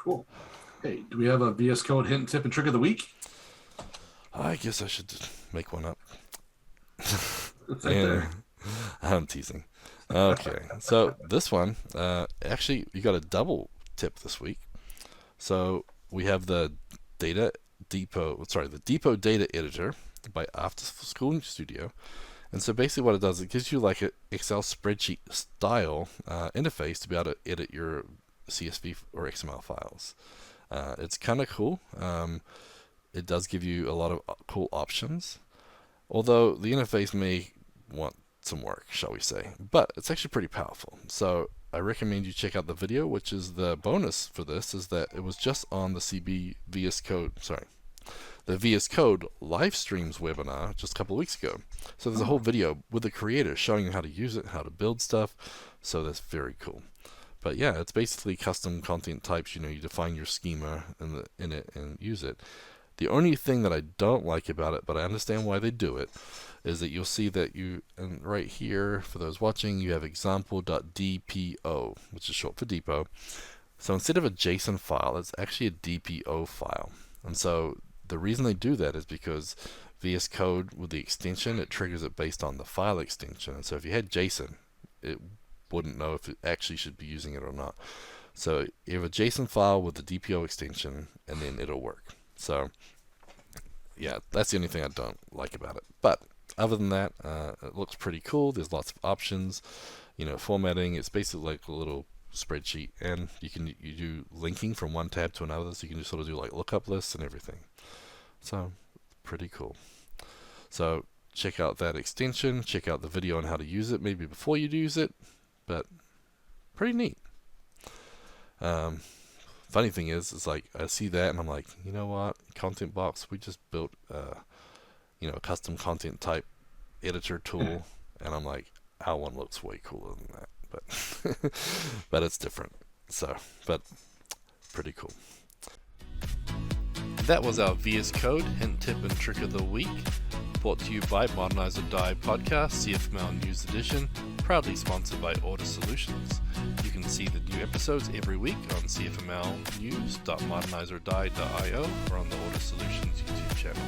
Cool. Hey, do we have a VS Code hint, tip, and trick of the week? I guess I should make one up. It's right there. I'm teasing. Okay, so this one, actually, you got a double tip this week. So we have the Depot Data Editor by Afterschool Studio. And so basically what it does, it gives you like an Excel spreadsheet style interface to be able to edit your CSV or XML files. It's kind of cool. It does give you a lot of cool options, although the interface may want some work, shall we say. But it's actually pretty powerful. So I recommend you check out the video, which is the bonus for this, is that it was just on the the VS Code Livestreams webinar just a couple of weeks ago. So there's a whole video with the creator showing you how to use it, how to build stuff. So that's very cool. But yeah, it's basically custom content types. You define your schema in it and use it. The only thing that I don't like about it, but I understand why they do it, is that you'll see that and right here, for those watching, you have example.dpo, which is short for depot. So instead of a JSON file, it's actually a DPO file. And so the reason they do that is because VS Code, with the extension, it triggers it based on the file extension. And so if you had JSON, it wouldn't know if it actually should be using it or not. So you have a JSON file with the DPO extension, and then it'll work. So yeah, that's the only thing I don't like about it. But other than that, it looks pretty cool. There's lots of options. Formatting, it's basically like a little spreadsheet, and you do linking from one tab to another, so you can just sort of do like lookup lists and everything. So pretty cool. So check out that extension, check out the video on how to use it, maybe before you use it, but pretty neat. Funny thing is, it's like I see that and I'm like, you know what, Content Box, we just built a custom content type editor tool, and I'm like, our one looks way cooler than that, but but it's different. So, but pretty cool. That was our VS Code hint, tip, and trick of the week, brought to you by Modernize or Die podcast, CFML News Edition, proudly sponsored by Order Solutions. You can see the new episodes every week on cfmlnews.modernizeordie.io or on the Order Solutions YouTube channel.